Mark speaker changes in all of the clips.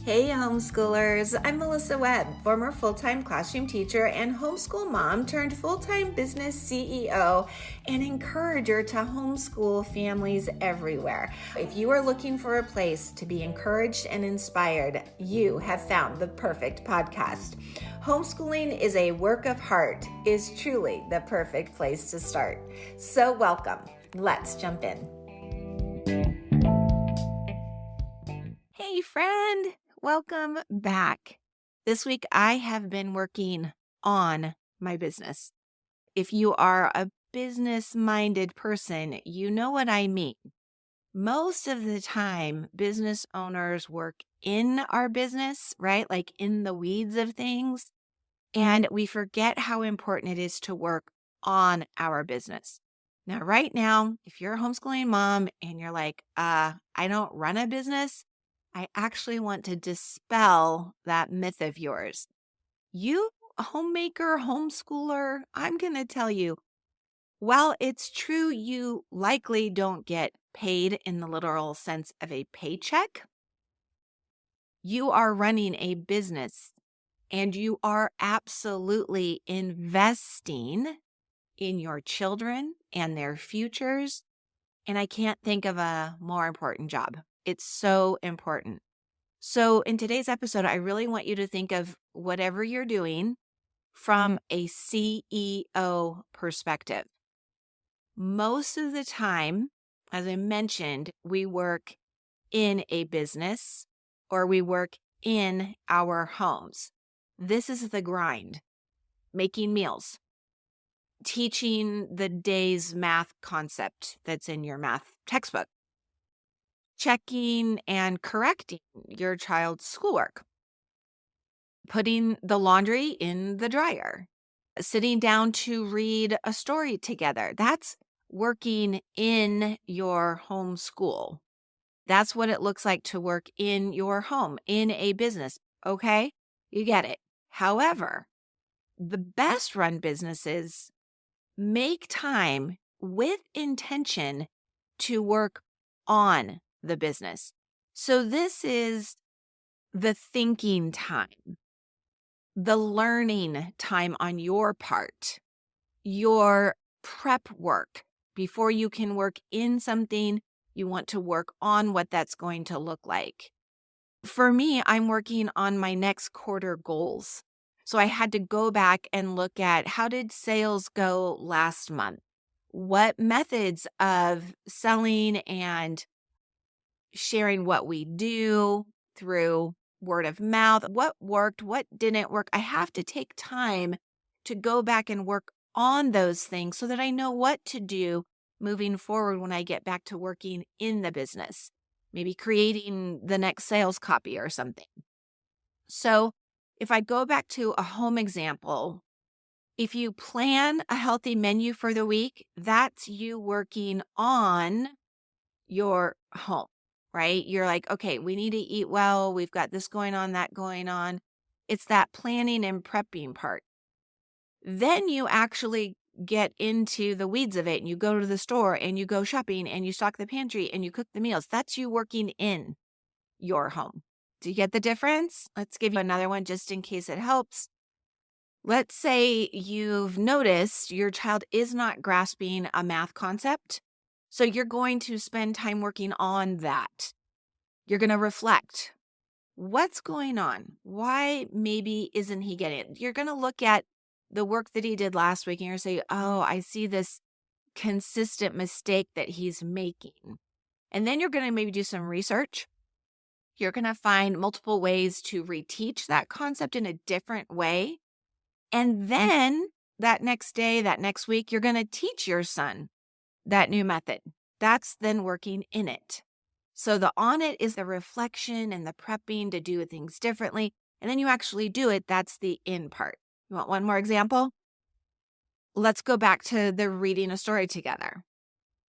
Speaker 1: Hey homeschoolers, I'm Melissa Webb, former full-time classroom teacher and homeschool mom turned full-time business CEO and encourager to homeschool families everywhere. If you are looking for a place to be encouraged and inspired, you have found the perfect podcast. Homeschooling is a work of heart is truly the perfect place to start. So welcome. Let's jump in. Hey friend, welcome back. This week I have been working on my business. If you are a business-minded person, you know what I mean. Most of the time, business owners work in our business, right? Like in the weeds of things. And we forget how important it is to work on our business. Now, right now, if you're a homeschooling mom and you're like, I don't run a business, I actually want to dispel that myth of yours. You, homemaker, homeschooler, I'm going to tell you, while it's true you likely don't get paid in the literal sense of a paycheck, you are running a business and you are absolutely investing in your children and their futures. And I can't think of a more important job. It's so important. So in today's episode, I really want you to think of whatever you're doing from a CEO perspective. Most of the time, as I mentioned, we work in a business or we work in our homes. This is the grind. Making meals, teaching the day's math concept that's in your math textbook, checking and correcting your child's schoolwork, putting the laundry in the dryer, sitting down to read a story together. That's working in your homeschool. That's what it looks like to work in your home, in a business. Okay, you get it. However, the best run businesses make time with intention to work on the business. So this is the thinking time, the learning time on your part, your prep work. Before you can work in something, you want to work on what that's going to look like. For me, I'm working on my next quarter goals. So I had to go back and look at how did sales go last month? What methods of selling and sharing what we do through word of mouth, what worked, what didn't work? I have to take time to go back and work on those things so that I know what to do moving forward when I get back to working in the business, maybe creating the next sales copy or something. So if I go back to a home example, if you plan a healthy menu for the week, that's you working on your home, right? You're like, okay, we need to eat well. We've got this going on, that going on. It's that planning and prepping part. Then you actually get into the weeds of it and you go to the store and you go shopping and you stock the pantry and you cook the meals. That's you working in your home. Do you get the difference? Let's give you another one just in case it helps. Let's say you've noticed your child is not grasping a math concept. So you're going to spend time working on that. You're going to reflect. What's going on? Why maybe isn't he getting it? You're going to look at the work that he did last week and you're going to say, oh, I see this consistent mistake that he's making. And then you're going to maybe do some research. You're going to find multiple ways to reteach that concept in a different way. And then that next day, that next week, you're going to teach your son that new method. That's then working in it. So the on it is the reflection and the prepping to do things differently. And then you actually do it. That's the in part. You want one more example? Let's go back to the reading a story together.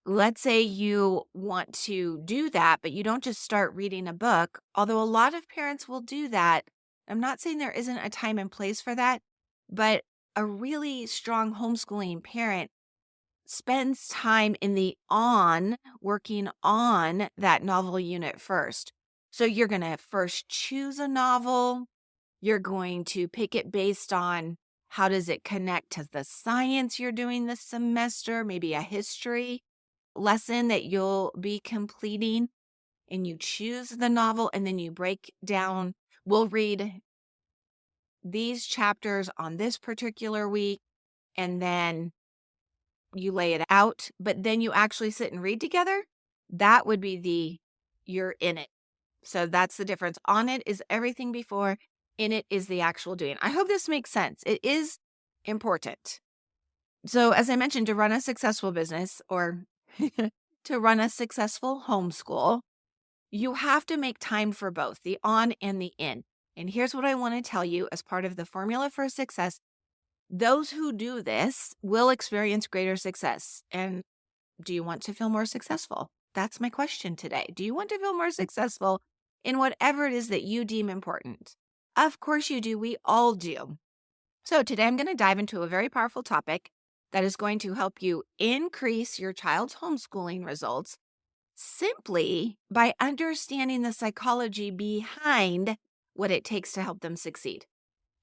Speaker 1: Let's say you want to do that, but you don't just start reading a book, although a lot of parents will do that. I'm not saying there isn't a time and place for that, but a really strong homeschooling parent spends time in the on, working on that novel unit first. So you're going to first choose a novel. You're going to pick it based on how does it connect to the science you're doing this semester, maybe a history lesson that you'll be completing. And you choose the novel and then you break down. We'll read these chapters on this particular week, and then you lay it out, but then you actually sit and read together. That would be you're in it. So that's the difference. On it is everything before, in it is the actual doing. I hope this makes sense. It is important. So, as I mentioned, to run a successful business or to run a successful homeschool, you have to make time for both the on and the in. And here's what I want to tell you as part of the formula for success. Those who do this will experience greater success. And do you want to feel more successful? That's my question today. Do you want to feel more successful in whatever it is that you deem important? Of course you do. We all do. So today I'm going to dive into a very powerful topic that is going to help you increase your child's homeschooling results simply by understanding the psychology behind what it takes to help them succeed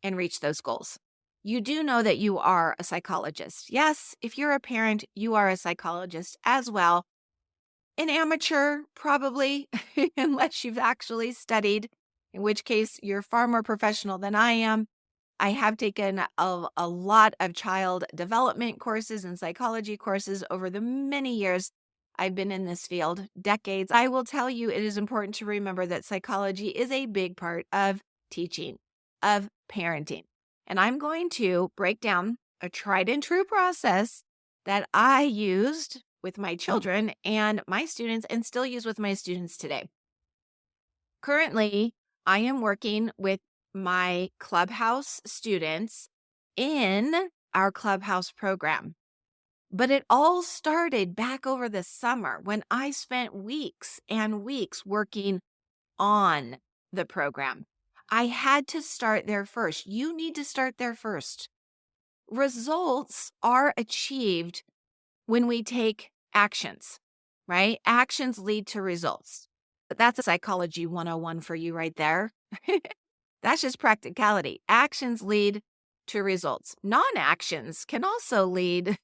Speaker 1: and reach those goals. You do know that you are a psychologist. Yes, if you're a parent, you are a psychologist as well. An amateur, probably, unless you've actually studied, in which case you're far more professional than I am. I have taken a lot of child development courses and psychology courses over the many years I've been in this field, decades. I will tell you, it is important to remember that psychology is a big part of teaching, of parenting. And I'm going to break down a tried and true process that I used with my children and my students and still use with my students today. Currently, I am working with my Clubhouse students in our Clubhouse program. But it all started back over the summer when I spent weeks and weeks working on the program. I had to start there first. You need to start there first. Results are achieved when we take actions, right? Actions lead to results. But that's a psychology 101 for you right there. That's just practicality. Actions lead to results. Non-actions can also lead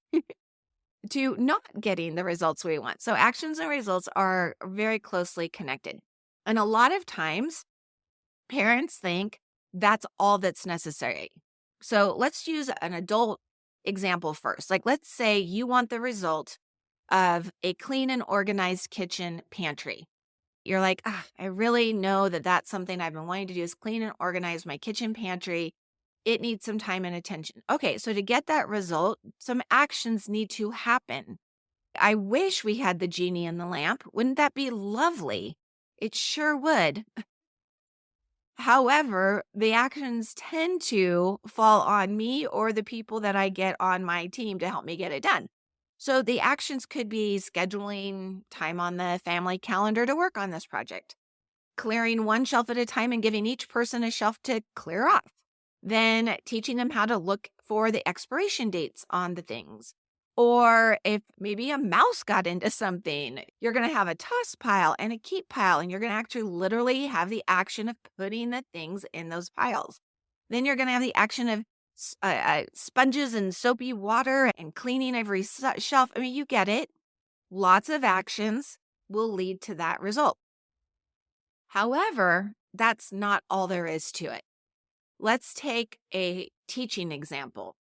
Speaker 1: to not getting the results we want. So actions and results are very closely connected. And a lot of times, parents think that's all that's necessary. So let's use an adult example first. Like, let's say you want the result of a clean and organized kitchen pantry. You're like, I really know that that's something I've been wanting to do is clean and organize my kitchen pantry. It needs some time and attention. Okay, so to get that result, some actions need to happen. I wish we had the genie in the lamp. Wouldn't that be lovely? It sure would. However, the actions tend to fall on me or the people that I get on my team to help me get it done. So the actions could be scheduling time on the family calendar to work on this project, clearing one shelf at a time and giving each person a shelf to clear off, then teaching them how to look for the expiration dates on the things. Or if maybe a mouse got into something, you're going to have a toss pile and a keep pile, and you're going to actually literally have the action of putting the things in those piles. Then you're going to have the action of sponges and soapy water and cleaning every shelf. I mean, you get it. Lots of actions will lead to that result. However, that's not all there is to it. Let's take a teaching example,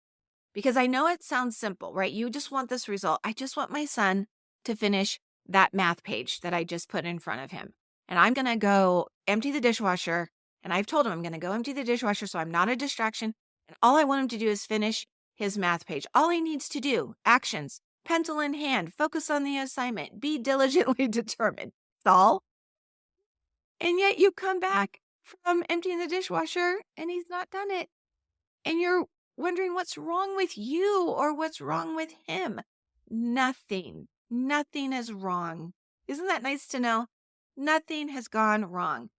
Speaker 1: because I know it sounds simple, right? You just want this result. I just want my son to finish that math page that I just put in front of him. And I'm going to go empty the dishwasher. And I've told him I'm going to go empty the dishwasher so I'm not a distraction. And all I want him to do is finish his math page. All he needs to do, actions, pencil in hand, focus on the assignment, be diligently determined. That's all. And yet you come back from emptying the dishwasher and he's not done it. And you're wondering what's wrong with you or what's wrong with him. Nothing is wrong. Isn't that nice to know? Nothing has gone wrong.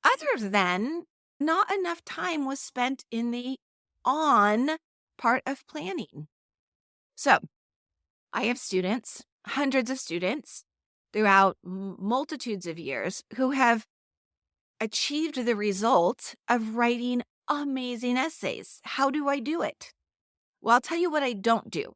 Speaker 1: Other than not enough time was spent in the on part of planning. So I have students, hundreds of students throughout multitudes of years who have achieved the result of writing amazing essays. How do I do it? Well, I'll tell you what I don't do.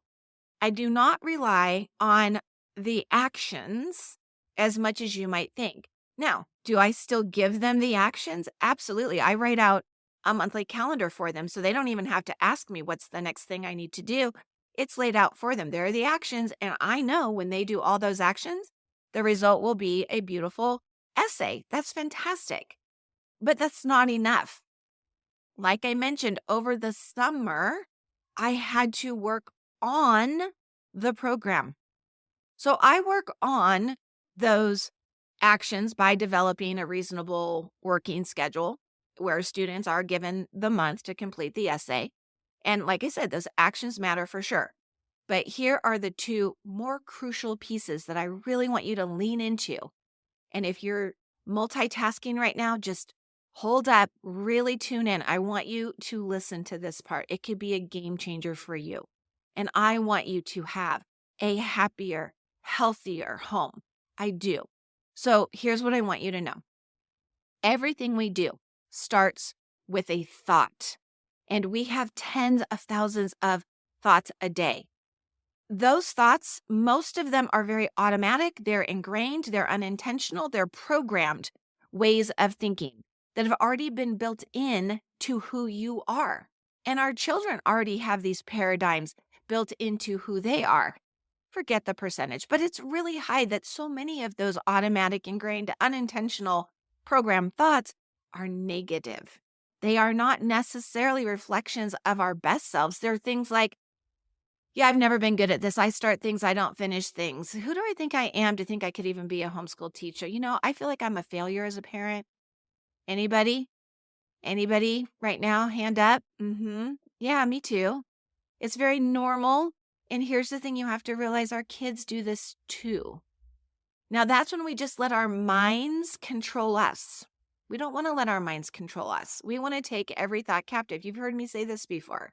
Speaker 1: I do not rely on the actions as much as you might think. Now, do I still give them the actions? Absolutely. I write out a monthly calendar for them so they don't even have to ask me what's the next thing I need to do. It's laid out for them. There are the actions, and I know when they do all those actions, the result will be a beautiful essay. That's fantastic. But that's not enough. Like I mentioned, over the summer, I had to work on the program. So I work on those actions by developing a reasonable working schedule where students are given the month to complete the essay. And like I said, those actions matter for sure. But here are the two more crucial pieces that I really want you to lean into. And if you're multitasking right now, just hold up, really tune in. I want you to listen to this part. It could be a game changer for you. And I want you to have a happier, healthier home. I do. So here's what I want you to know. Everything we do starts with a thought, and we have tens of thousands of thoughts a day. Those thoughts, most of them are very automatic, they're ingrained, they're unintentional, they're programmed ways of thinking that have already been built in to who you are. And our children already have these paradigms built into who they are. Forget the percentage, but it's really high that so many of those automatic, ingrained, unintentional programmed thoughts are negative. They are not necessarily reflections of our best selves. They're things like, yeah, I've never been good at this. I start things, I don't finish things. Who do I think I am to think I could even be a homeschool teacher? I feel like I'm a failure as a parent. Anybody? Anybody right now? Hand up. Yeah, me too. It's very normal. And here's the thing you have to realize, our kids do this too. Now, that's when we just let our minds control us. We don't want to let our minds control us. We want to take every thought captive. You've heard me say this before.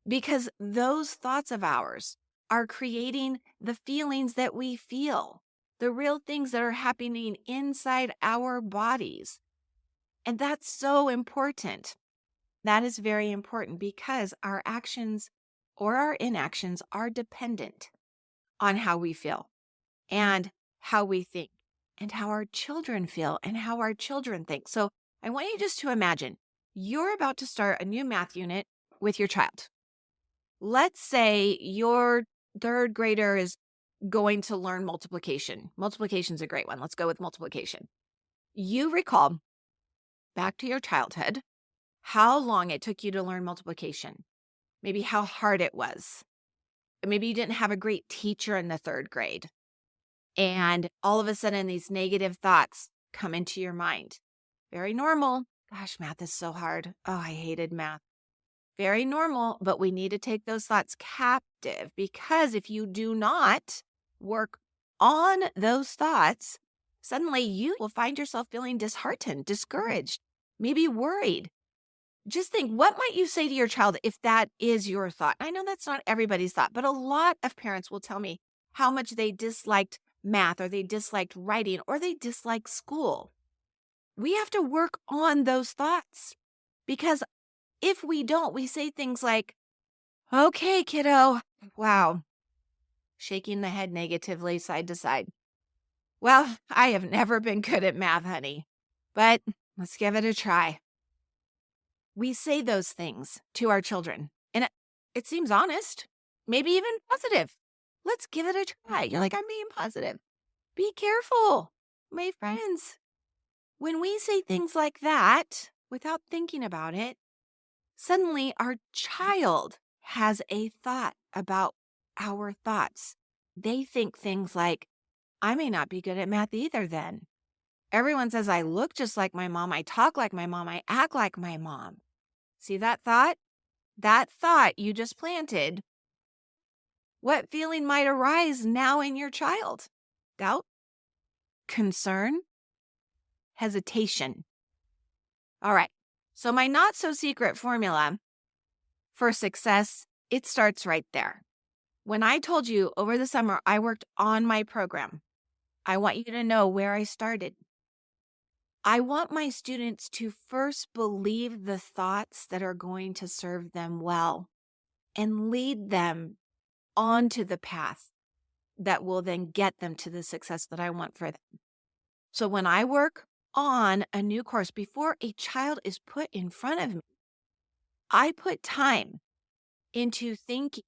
Speaker 1: Because those thoughts of ours are creating the feelings that we feel, the real things that are happening inside our bodies. And that's so important. That is very important because our actions or our inactions are dependent on how we feel and how we think and how our children feel and how our children think. So I want you just to imagine you're about to start a new math unit with your child. Let's say your third grader is going to learn multiplication. Multiplication is a great one. Let's go with multiplication. You recall back to your childhood how long it took you to learn multiplication, maybe how hard it was. Maybe you didn't have a great teacher in the third grade. And all of a sudden, these negative thoughts come into your mind. Very normal. Gosh, math is so hard. Oh, I hated math. Very normal, but we need to take those thoughts captive, because if you do not work on those thoughts, suddenly you will find yourself feeling disheartened, discouraged, maybe worried. Just think, what might you say to your child if that is your thought? I know that's not everybody's thought, but a lot of parents will tell me how much they disliked math, or they disliked writing, or they disliked school. We have to work on those thoughts, because if we don't, we say things like, okay, kiddo, wow, shaking the head negatively side to side. Well, I have never been good at math, honey, but let's give it a try. We say those things to our children, and it seems honest, maybe even positive. Let's give it a try. You're like, I'm being positive. Be careful, my friends. When we say things like that without thinking about it, suddenly our child has a thought about our thoughts. They think things like, I may not be good at math either then. Everyone says I look just like my mom, I talk like my mom, I act like my mom. See that thought? That thought you just planted. What feeling might arise now in your child? Doubt? Concern? Hesitation? All right. So my not so secret formula for success, it starts right there. When I told you over the summer I worked on my program, I want you to know where I started. I want my students to first believe the thoughts that are going to serve them well and lead them onto the path that will then get them to the success that I want for them. So when I work on a new course, before a child is put in front of me, I put time into thinking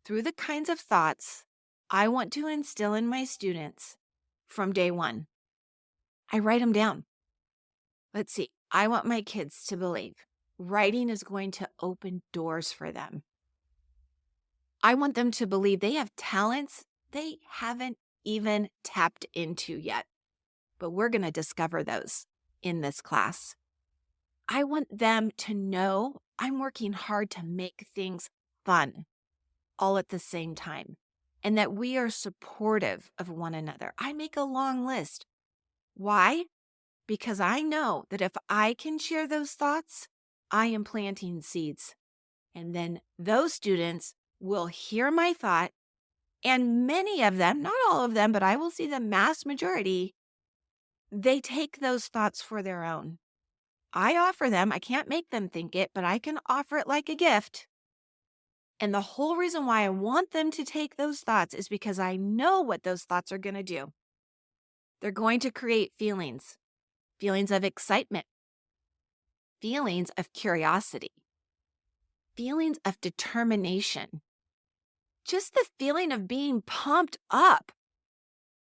Speaker 1: through the kinds of thoughts I want to instill in my students from day one. I write them down. Let's see. I want my kids to believe writing is going to open doors for them. I want them to believe they have talents they haven't even tapped into yet, but we're going to discover those in this class. I want them to know I'm working hard to make things fun all at the same time, and that we are supportive of one another. I make a long list. Why? Because I know that if I can share those thoughts, I am planting seeds. And then those students will hear my thought, and many of them, not all of them, but I will see the mass majority, they take those thoughts for their own. I offer them, I can't make them think it, but I can offer it like a gift. And the whole reason why I want them to take those thoughts is because I know what those thoughts are going to do. They're going to create feelings of excitement, feelings of curiosity, feelings of determination, just the feeling of being pumped up.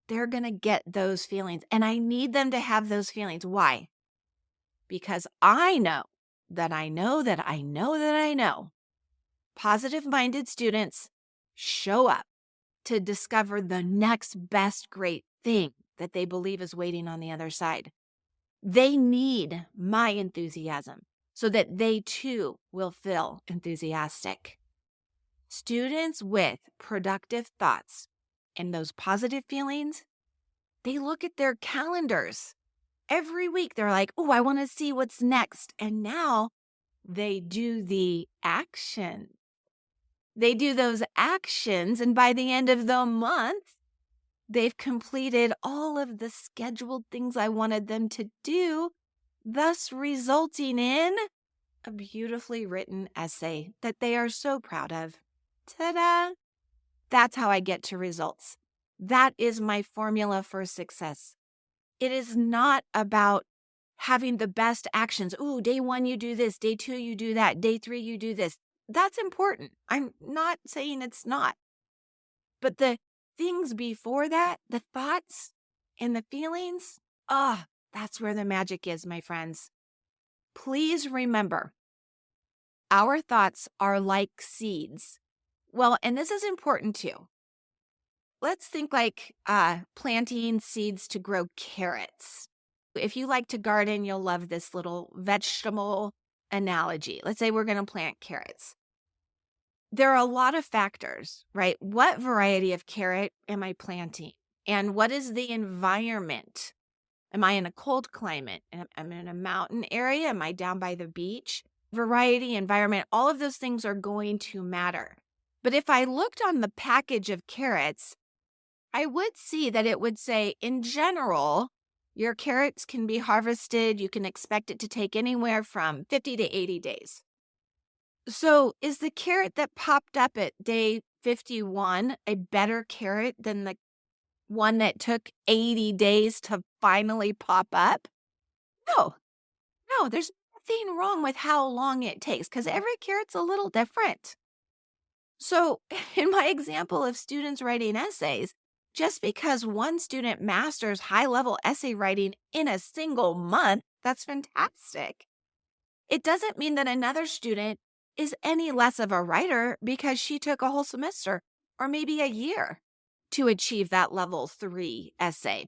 Speaker 1: They're going to get those feelings. And I need them to have those feelings. Why? Because I know that I know that I know that I know positive-minded students show up to discover the next best great thing that they believe is waiting on the other side. They need my enthusiasm so that they too will feel enthusiastic. Students with productive thoughts and those positive feelings, they look at their calendars. Every week they're like, oh, I want to see what's next. And now they do the action. They do those actions, and by the end of the month, they've completed all of the scheduled things I wanted them to do, thus resulting in a beautifully written essay that they are so proud of. Ta-da! That's how I get to results. That is my formula for success. It is not about having the best actions. Ooh, day 1, you do this. Day 2, you do that. Day 3, you do this. That's important. I'm not saying it's not. But the things before that, the thoughts and the feelings, that's where the magic is, my friends. Please remember, our thoughts are like seeds. Well, and this is important too. Let's think like planting seeds to grow carrots. If you like to garden, you'll love this little vegetable analogy. Let's say we're going to plant carrots. There are a lot of factors, right? What variety of carrot am I planting? And what is the environment? Am I in a cold climate? Am I in a mountain area? Am I down by the beach? Variety, environment, all of those things are going to matter. But if I looked on the package of carrots, I would see that it would say, in general, your carrots can be harvested. You can expect it to take anywhere from 50 to 80 days. So is the carrot that popped up at day 51 a better carrot than the one that took 80 days to finally pop up? No, there's nothing wrong with how long it takes because every carrot's a little different. So in my example of students writing essays, just because one student masters high-level essay writing in a single month, that's fantastic. It doesn't mean that another student is any less of a writer because she took a whole semester or maybe a year to achieve that level 3 essay.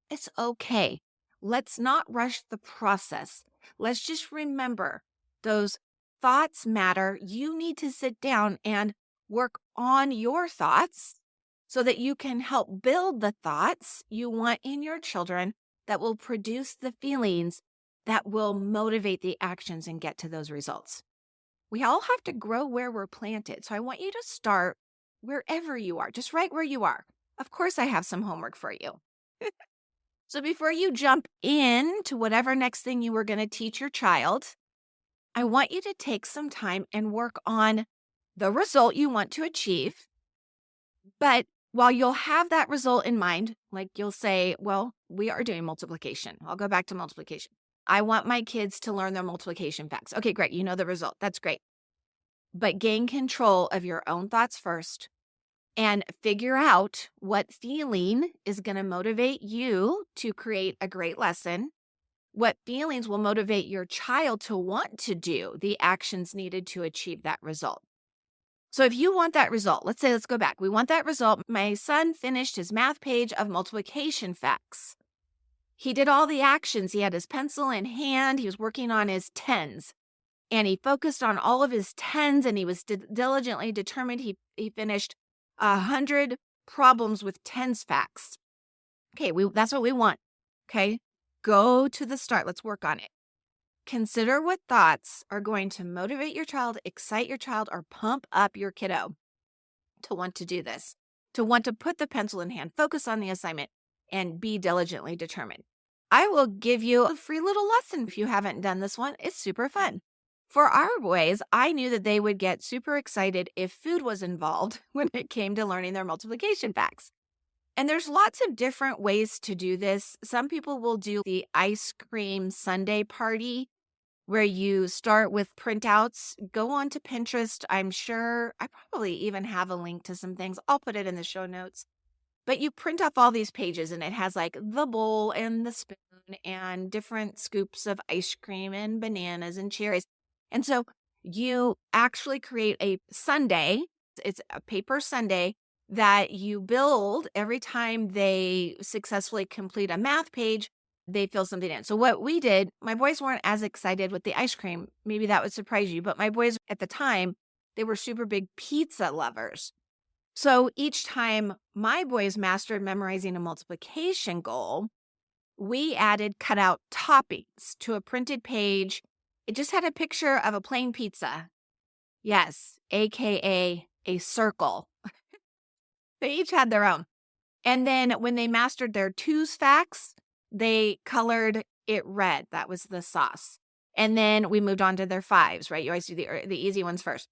Speaker 1: It's okay. Let's not rush the process. Let's just remember those thoughts matter. You need to sit down and work on your thoughts so that you can help build the thoughts you want in your children that will produce the feelings that will motivate the actions and get to those results. We all have to grow where we're planted. So I want you to start wherever you are, just right where you are. Of course, I have some homework for you. So before you jump into whatever next thing you were going to teach your child, I want you to take some time and work on the result you want to achieve. But while you'll have that result in mind, like you'll say, well, we are doing multiplication. I'll go back to multiplication. I want my kids to learn their multiplication facts. Okay, great. You know the result. That's great. But gain control of your own thoughts first and figure out what feeling is going to motivate you to create a great lesson. What feelings will motivate your child to want to do the actions needed to achieve that result? So if you want that result, let's go back. We want that result. My son finished his math page of multiplication facts. He did all the actions. He had his pencil in hand. He was working on his tens. And he focused on all of his tens, and he was diligently determined. He finished 100 problems with tens facts. Okay, that's what we want. Okay, go to the start. Let's work on it. Consider what thoughts are going to motivate your child, excite your child, or pump up your kiddo to want to do this, to want to put the pencil in hand, focus on the assignment, and be diligently determined. I will give you a free little lesson if you haven't done this one. It's super fun. For our boys, I knew that they would get super excited if food was involved when it came to learning their multiplication facts. And there's lots of different ways to do this. Some people will do the ice cream sundae party where you start with printouts. Go on to Pinterest. I'm sure I probably even have a link to some things. I'll put it in the show notes. But you print off all these pages and it has like the bowl and the spoon and different scoops of ice cream and bananas and cherries. And so you actually create a sundae. It's a paper sundae that you build every time they successfully complete a math page. They fill something in. So what we did, my boys weren't as excited with the ice cream. Maybe that would surprise you, but my boys at the time, they were super big pizza lovers. So each time my boys mastered memorizing a multiplication goal, we added cutout toppings to a printed page. It just had a picture of a plain pizza. Yes, AKA a circle. They each had their own. And then when they mastered their twos facts, they colored it red. That was the sauce. And then we moved on to their fives, right? You always do the easy ones first.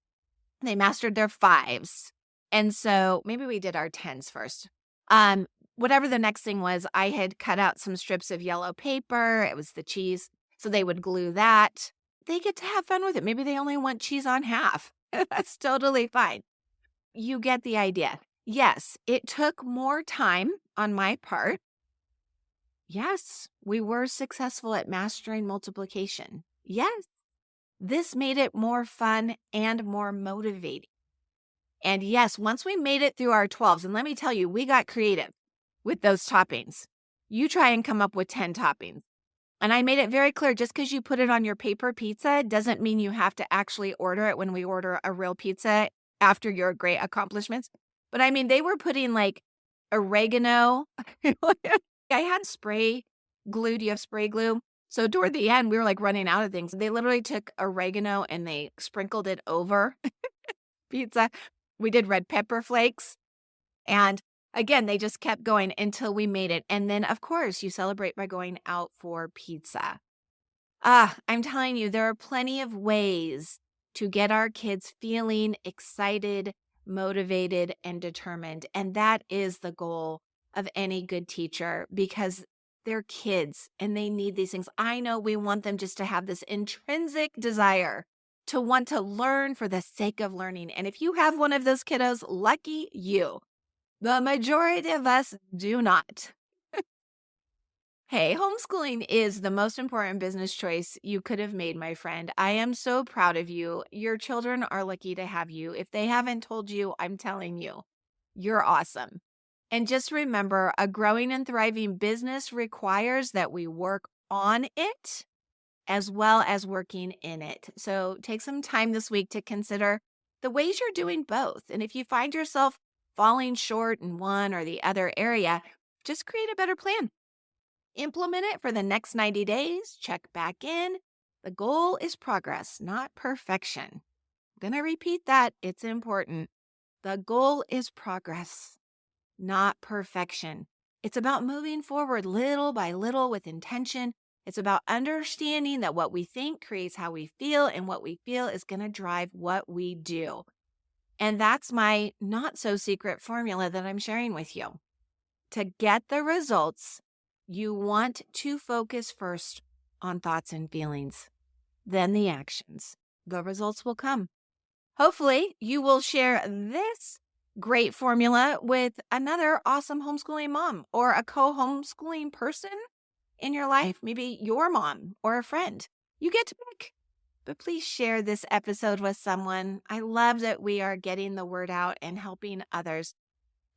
Speaker 1: They mastered their fives. And so maybe we did our tens first. Whatever the next thing was, I had cut out some strips of yellow paper. It was the cheese. So they would glue that. They get to have fun with it. Maybe they only want cheese on half. That's totally fine. You get the idea. Yes, it took more time on my part. Yes, we were successful at mastering multiplication. Yes, this made it more fun and more motivating. And yes, once we made it through our 12s, and let me tell you, we got creative with those toppings. You try and come up with 10 toppings. And I made it very clear, just because you put it on your paper pizza doesn't mean you have to actually order it when we order a real pizza after your great accomplishments. But I mean, they were putting like oregano. I had spray glue. Do you have spray glue? So toward the end, we were like running out of things. They literally took oregano and they sprinkled it over pizza. We did red pepper flakes. And again, they just kept going until we made it. And then, of course, you celebrate by going out for pizza. I'm telling you, there are plenty of ways to get our kids feeling excited, motivated, and determined. And that is the goal of any good teacher, because they're kids and they need these things. I know we want them just to have this intrinsic desire to want to learn for the sake of learning. And if you have one of those kiddos, lucky you. The majority of us do not. Hey, homeschooling is the most important business choice you could have made, my friend. I am so proud of you. Your children are lucky to have you. If they haven't told you, I'm telling you, you're awesome. And just remember, a growing and thriving business requires that we work on it as well as working in it. So take some time this week to consider the ways you're doing both. And if you find yourself falling short in one or the other area, just create a better plan. Implement it for the next 90 days. Check back in. The goal is progress, not perfection. I'm going to repeat that. It's important. The goal is progress, not perfection. It's about moving forward little by little with intention. It's about understanding that what we think creates how we feel, and what we feel is going to drive what we do. And that's my not so secret formula that I'm sharing with you. To get the results, you want to focus first on thoughts and feelings, then the actions. The results will come. Hopefully, you will share this great formula with another awesome homeschooling mom or a co-homeschooling person in your life, maybe your mom or a friend. You get to pick. But please share this episode with someone. I love that we are getting the word out and helping others.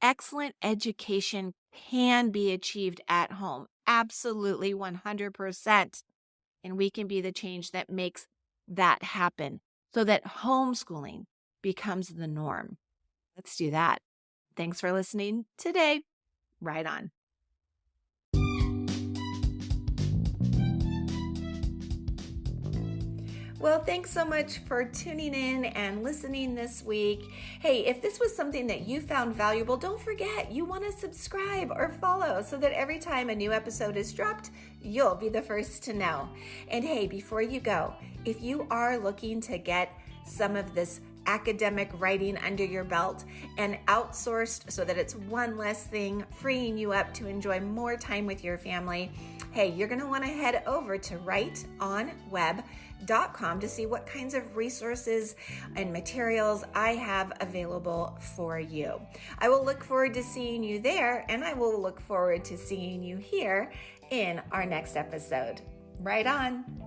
Speaker 1: Excellent education can be achieved at home. Absolutely, 100%. And we can be the change that makes that happen so that homeschooling becomes the norm. Let's do that. Thanks for listening today. Right on. Well, thanks so much for tuning in and listening this week. Hey, if this was something that you found valuable, don't forget you want to subscribe or follow so that every time a new episode is dropped, you'll be the first to know. And hey, before you go, if you are looking to get some of this academic writing under your belt and outsourced so that it's one less thing, freeing you up to enjoy more time with your family, hey, you're going to want to head over to writeonweb.com to see what kinds of resources and materials I have available for you. I will look forward to seeing you there, and I will look forward to seeing you here in our next episode. Right on.